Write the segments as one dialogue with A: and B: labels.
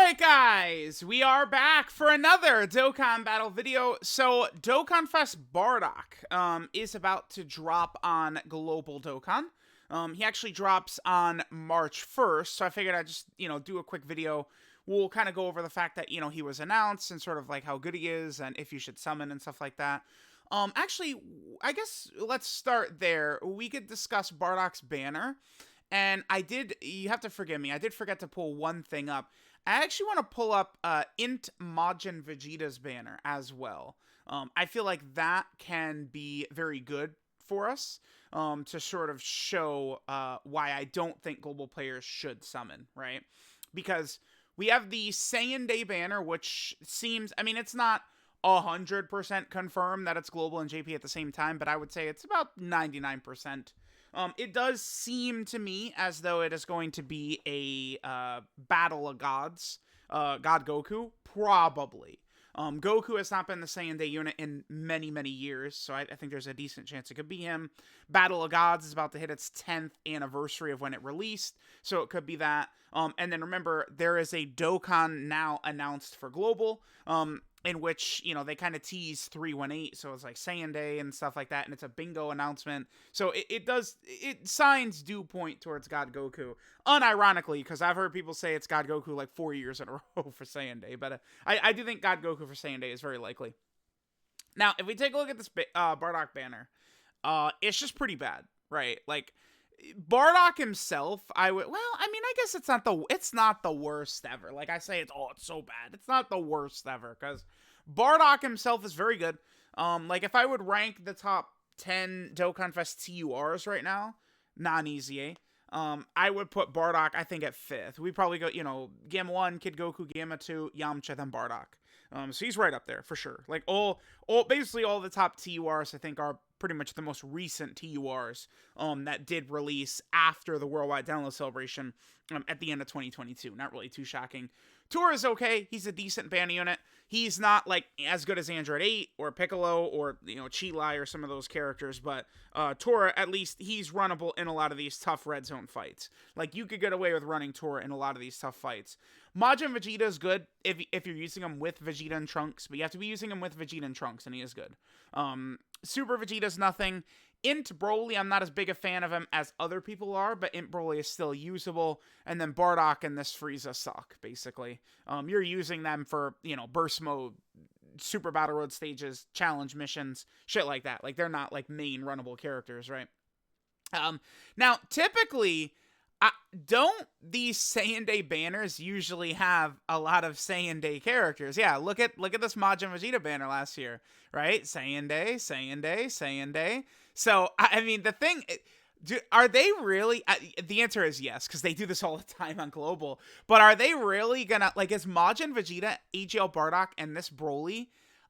A: Alright guys, we are back for another Dokkan battle video. So DOKKANFEST BARDOCK is about to drop on Global Dokkan. He actually drops on March 1st, so I figured I'd just, do a quick video. We'll kind of go over the fact that, he was announced and sort of like how good he is and if you should summon and stuff like that. Actually, I guess let's start there. We could discuss Bardock's banner. And you have to forgive me, I did forget to pull one thing up. I actually want to pull up Int Majin Vegeta's banner as well. I feel like that can be very good for us to sort of show why I don't think global players should summon, right? Because we have the Saiyan Day banner, which seems, it's not 100% confirmed that it's global and JP at the same time, but I would say it's about 99%. It does seem to me as though it is going to be a battle of gods. God Goku, probably. Goku has not been the Saiyan Day unit in many, many years, so I think there's a decent chance it could be him. Battle of Gods is about to hit its 10th anniversary of when it released, so it could be that. And then remember, there is a Dokkan now announced for Global, in which, they kind of tease 318, so it's like Saiyan Day and stuff like that, and it's a bingo announcement. So signs do point towards God Goku, unironically, because I've heard people say it's God Goku like 4 years in a row for Saiyan Day, but I do think God Goku for Saiyan Day is very likely. Now, if we take a look at this Bardock banner, it's just pretty bad, right? Like, Bardock himself, I guess it's not the worst ever. Like I say, it's so bad. It's not the worst ever, because Bardock himself is very good. Like if I would rank the top 10 DOKKANFEST TURs right now, non-easy, I would put Bardock, I think, at 5th. We probably go, Gamma 1, Kid Goku, Gamma 2, Yamcha, then Bardock. So he's right up there for sure. Like basically all the top TURs, I think, are pretty much the most recent TURs that did release after the Worldwide Download Celebration at the end of 2022. Not really too shocking. Tora is okay. He's a decent banner unit. He's not like as good as Android 8 or Piccolo or Chi-Lai or some of those characters, but Tora, at least he's runnable in a lot of these tough red zone fights. Like you could get away with running Tora in a lot of these tough fights. Majin Vegeta is good if you're using him with Vegeta and Trunks, but you have to be using him with Vegeta and Trunks, and he is good. Super Vegeta's nothing. Int Broly, I'm not as big a fan of him as other people are, but Int Broly is still usable. And then Bardock and this Frieza suck, basically. You're using them for, burst mode, super battle road stages, challenge missions, shit like that. Like, they're not, like, main runnable characters, right? Now, typically, don't these Saiyan Day banners usually have a lot of Saiyan Day characters? Yeah, look at this Majin Vegeta banner last year, right? Saiyan Day, Saiyan Day, Saiyan Day. So, the thing, are they really, the answer is yes, because they do this all the time on Global, but are they really gonna, like, is Majin Vegeta, AGL Bardock, and this Broly,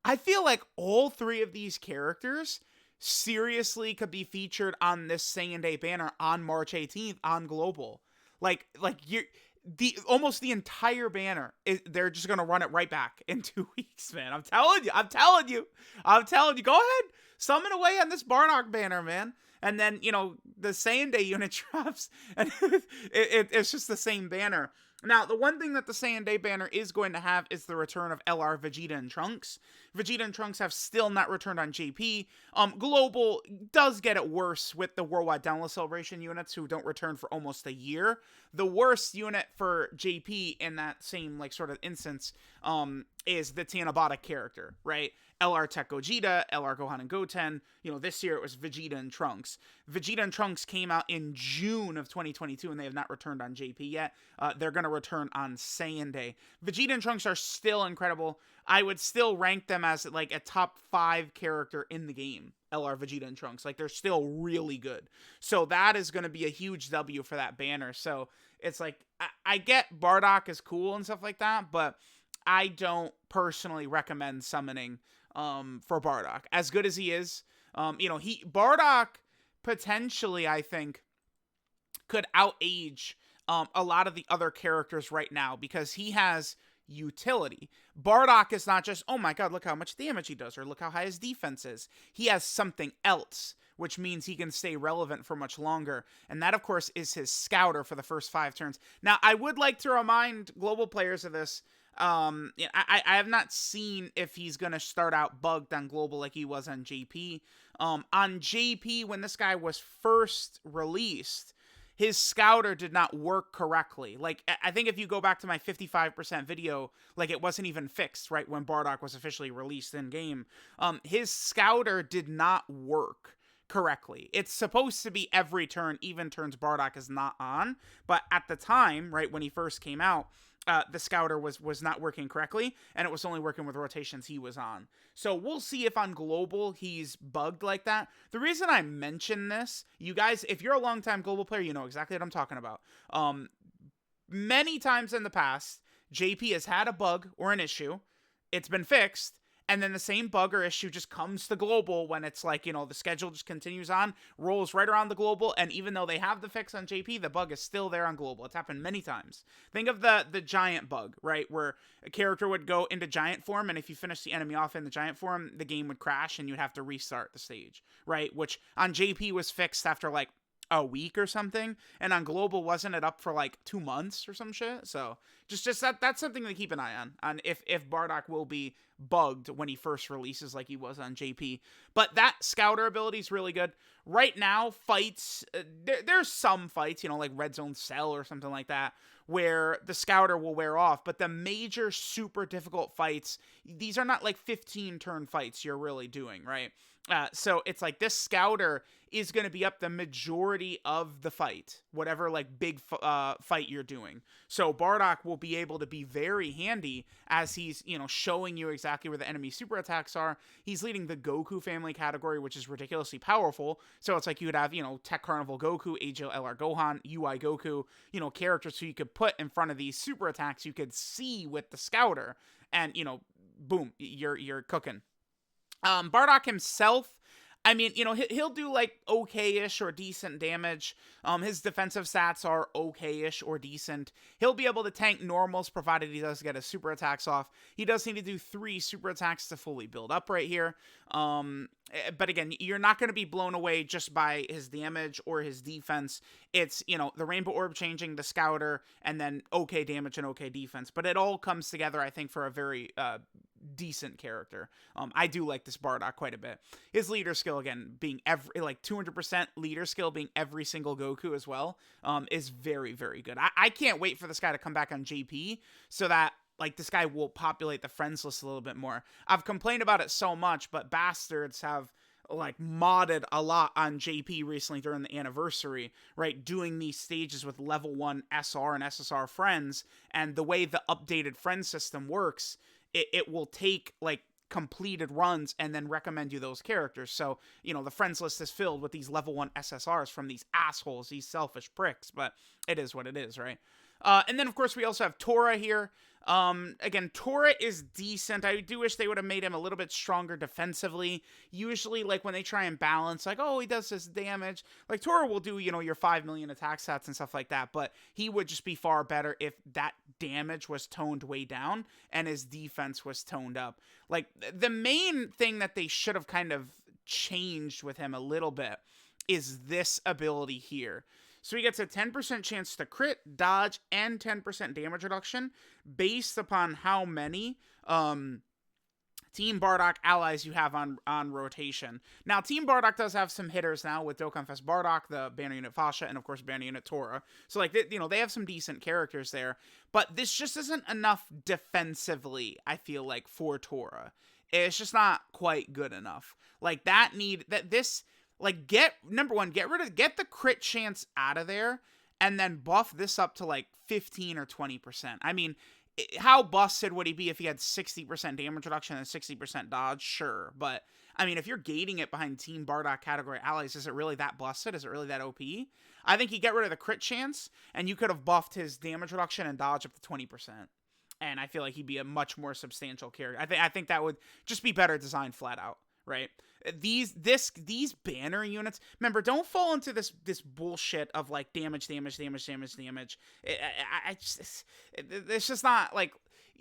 A: I feel like all three of these characters seriously could be featured on this Saiyan Day banner on March 18th on Global. Like almost the entire banner, they're just gonna run it right back in 2 weeks, man. I'm telling you. Go ahead, summon away on this Bardock banner, man. And then the Saiyan Day unit drops, and it's just the same banner. Now, the one thing that the Saiyan Day banner is going to have is the return of LR Vegeta and Trunks. Vegeta and Trunks have still not returned on JP. Global does get it worse with the Worldwide Download Celebration units who don't return for almost a year. The worst unit for JP in that same, like, sort of instance is the Tanabata character, right? LR Tech Gogeta, LR Gohan and Goten. This year it was Vegeta and Trunks. Vegeta and Trunks came out in June of 2022, and they have not returned on JP yet. They're going to return on Saiyan Day. Vegeta and Trunks are still incredible. I would still rank them as, like, a top 5 character in the game. LR Vegeta and Trunks. Like, they're still really good. So that is going to be a huge W for that banner. So it's like, I get Bardock is cool and stuff like that, but I don't personally recommend summoning for Bardock. As good as he is, Bardock potentially, I think, could outage a lot of the other characters right now, because he has utility. Bardock is not just, oh my god, look how much damage he does, or look how high his defense is. He has something else, which means he can stay relevant for much longer. And that, of course, is his Scouter for the first 5 turns. Now, I would like to remind global players of this. I have not seen if he's going to start out bugged on global like he was on JP. On JP, when this guy was first released, his Scouter did not work correctly. Like, I think if you go back to my 55% video, like, it wasn't even fixed, right, when Bardock was officially released in-game. His Scouter did not work correctly. It's supposed to be every turn, even turns Bardock is not on, but at the time, right, when he first came out, the Scouter was not working correctly, and it was only working with rotations he was on. So we'll see if on global he's bugged like that. The reason I mention this, you guys, if you're a longtime global player, you know exactly what I'm talking about. Many times in the past, JP has had a bug or an issue. It's been fixed. And then the same bug or issue just comes to global when it's like, you know, the schedule just continues on, rolls right around the global, and even though they have the fix on JP, the bug is still there on global. It's happened many times. Think of the giant bug, right, where a character would go into giant form, and if you finish the enemy off in the giant form, the game would crash, and you'd have to restart the stage, right, which on JP was fixed after, like, a week or something, and on global wasn't it up for like 2 months or some shit? So just that's something to keep an eye on if Bardock will be bugged when he first releases like he was on JP. But that Scouter ability is really good right now. Fights, there's some fights, you know, like Red Zone Cell or something like that, where the Scouter will wear off, but the major super difficult fights, these are not like 15 turn fights you're really doing, right? So it's like this Scouter is going to be up the majority of the fight, whatever like big fight you're doing. So Bardock will be able to be very handy as he's, you know, showing you exactly where the enemy super attacks are. He's leading the Goku family category, which is ridiculously powerful. So it's like you would have, you know, Tech Carnival Goku, AGLR Gohan, UI Goku, you know, characters who you could put in front of these super attacks you could see with the Scouter, and, you know, boom, you're cooking. Bardock himself, I mean, you know, he'll do like okay-ish or decent damage. His defensive stats are okay-ish or decent. He'll be able to tank normals provided he does get his super attacks off. He does need to do 3 super attacks to fully build up right here. But again, you're not going to be blown away just by his damage or his defense. It's, you know, the Rainbow Orb changing, the Scouter, and then okay damage and okay defense. But it all comes together, I think, for a very decent character. I do like this Bardock quite a bit. His leader skill, again, being every, like 200% leader skill being every single Goku as well, is very, very good. I can't wait for this guy to come back on JP so that, like, this guy will populate the friends list a little bit more. I've complained about it so much, but bastards have, like, modded a lot on JP recently during the anniversary, right? Doing these stages with level 1 SR and SSR friends, and the way the updated friend system works, it will take, like, completed runs and then recommend you those characters. So, you know, the friends list is filled with these level 1 SSRs from these assholes, these selfish pricks, but it is what it is, right? And then, of course, we also have Tora here. Again, Tora is decent. I do wish they would have made him a little bit stronger defensively. Usually, like, when they try and balance, like, oh, he does this damage. Like, Tora will do, you know, your 5 million attack stats and stuff like that, but he would just be far better if that damage was toned way down and his defense was toned up. Like, the main thing that they should have kind of changed with him a little bit is this ability here. So he gets a 10% chance to crit, dodge, and 10% damage reduction based upon how many Team Bardock allies you have on rotation. Now, Team Bardock does have some hitters now with DOKKANFEST Bardock, the banner unit Fasha, and of course banner unit Tora. So, like, you know, they have some decent characters there. But this just isn't enough defensively, I feel like, for Tora. It's just not quite good enough. Like, like, number one, get the crit chance out of there, and then buff this up to, like, 15 or 20%. I mean, how busted would he be if he had 60% damage reduction and 60% dodge? Sure, but, I mean, if you're gating it behind Team Bardock category allies, is it really that busted? Is it really that OP? I think you get rid of the crit chance, and you could have buffed his damage reduction and dodge up to 20%. And I feel like he'd be a much more substantial character. I think that would just be better designed flat out, right? These banner units, remember, don't fall into this bullshit of, like, damage. It's just not, like,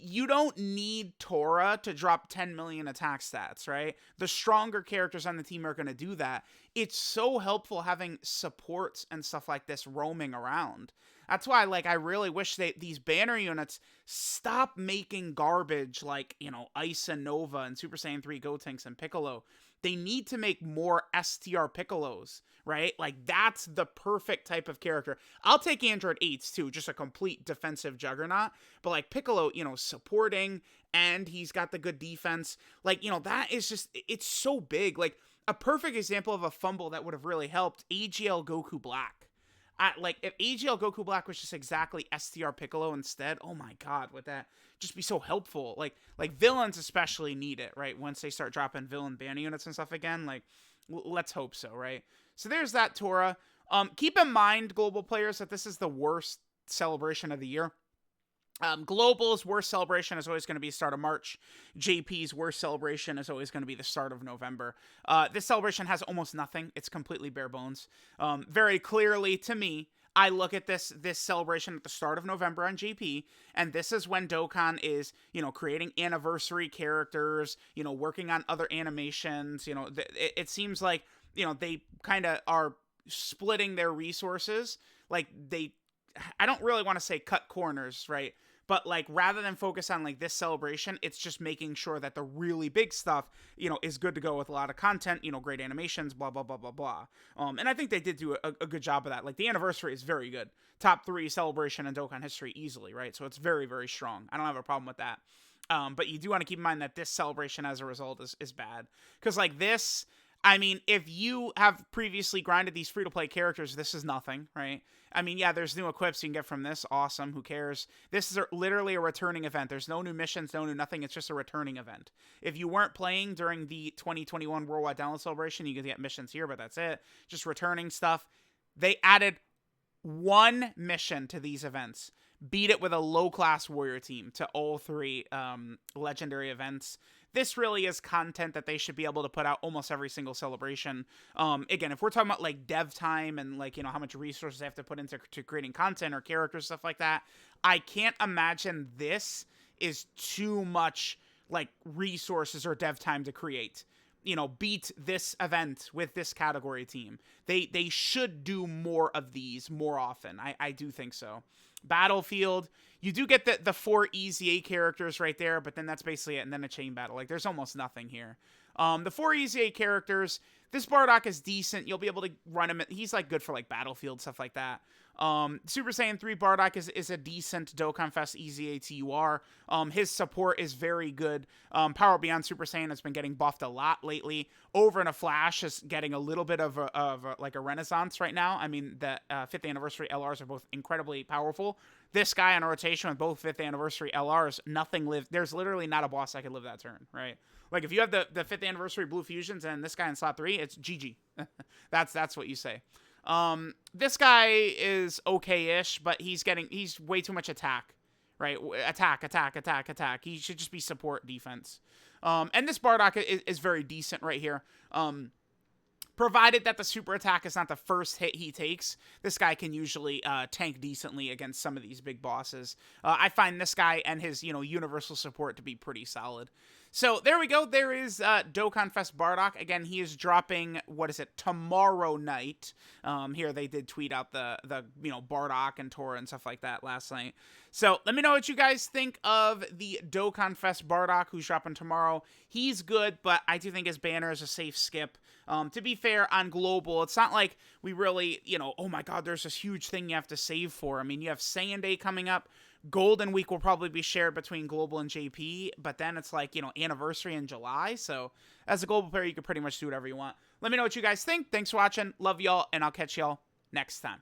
A: you don't need Tora to drop 10 million attack stats, right? The stronger characters on the team are going to do that. It's so helpful having supports and stuff like this roaming around. That's why, like, I really wish these banner units stop making garbage like, you know, Ice and Nova and Super Saiyan 3 Gotenks and Piccolo. They need to make more STR Piccolos, right? Like, that's the perfect type of character. I'll take Android 8s too, just a complete defensive juggernaut. But, like, Piccolo, you know, supporting, and he's got the good defense. Like, you know, that is just, it's so big. Like, a perfect example of a fumble that would have really helped, AGL Goku Black. Like, if AGL Goku Black was just exactly STR Piccolo instead, oh my god, would that just be so helpful? Like villains especially need it, right? Once they start dropping villain banner units and stuff again, like, let's hope so, right? So there's that Tora. Keep in mind, global players, that this is the worst celebration of the year. Global's worst celebration is always going to be start of March. JP's worst celebration is always going to be the start of November. This celebration has almost nothing. It's completely bare bones. Very clearly, to me, I look at this celebration at the start of November on JP, and this is when Dokkan is, you know, creating anniversary characters, you know, working on other animations. You know, it seems like, you know, they kind of are splitting their resources. Like, I don't really want to say cut corners, right? But, like, rather than focus on, like, this celebration, it's just making sure that the really big stuff, you know, is good to go with a lot of content, you know, great animations, blah, blah, blah, blah, blah. And I think they did do a good job of that. Like, the anniversary is very good. Top 3 celebration in Dokkan history easily, right? So it's very, very strong. I don't have a problem with that. But you do want to keep in mind that this celebration as a result is bad. Because, like, this, I mean, if you have previously grinded these free-to-play characters, this is nothing, right? I mean, yeah, there's new equips you can get from this. Awesome. Who cares? This is literally a returning event. There's no new missions, no new nothing. It's just a returning event. If you weren't playing during the 2021 Worldwide Download Celebration, you can get missions here, but that's it. Just returning stuff. They added one mission to these events. Beat it with a low-class warrior team to all 3 legendary events. This really is content that they should be able to put out almost every single celebration. Again, if we're talking about, like, dev time and, like, you know, how much resources they have to put into creating content or characters, stuff like that, I can't imagine this is too much, like, resources or dev time to create. You know, beat this event with this category team. They should do more of these more often. I do think so. Battlefield, you do get the 4 EZA characters right there, but then that's basically it, and then a chain battle. Like, there's almost nothing here. The 4 EZA characters, this Bardock is decent. You'll be able to run him. He's, like, good for, like, Battlefield, stuff like that. Super Saiyan 3 Bardock is a decent DOKKANFEST EZA TUR. His support is very good. Power Beyond Super Saiyan has been getting buffed a lot lately. Over in a Flash is getting a little bit of a renaissance right now. I mean, the 5th anniversary LRs are both incredibly powerful. This guy on a rotation with both 5th anniversary LRs, nothing lives. There's literally not a boss that can live that turn, right? Like, if you have the 5th anniversary Blue Fusions and this guy in slot 3, it's GG. That's what you say. This guy is okay-ish, but he's way too much attack, right? Attack. He should just be support defense. And this Bardock is very decent right here. Provided that the super attack is not the first hit he takes, this guy can usually tank decently against some of these big bosses. I find this guy and his, you know, universal support to be pretty solid. So there we go. There is DOKKANFEST Bardock. Again, he is dropping, what is it, tomorrow night. Here they did tweet out the you know, Bardock and Tora and stuff like that last night. So let me know what you guys think of the DOKKANFEST Bardock, who's dropping tomorrow. He's good, but I do think his banner is a safe skip. To be fair, on Global, it's not like we really, you know, oh my god, there's this huge thing you have to save for. I mean, you have Saiyan Day coming up. Golden Week will probably be shared between Global and JP, but then it's like, you know, anniversary in July. So as a Global player, you can pretty much do whatever you want. Let me know what you guys think. Thanks for watching. Love y'all, and I'll catch y'all next time.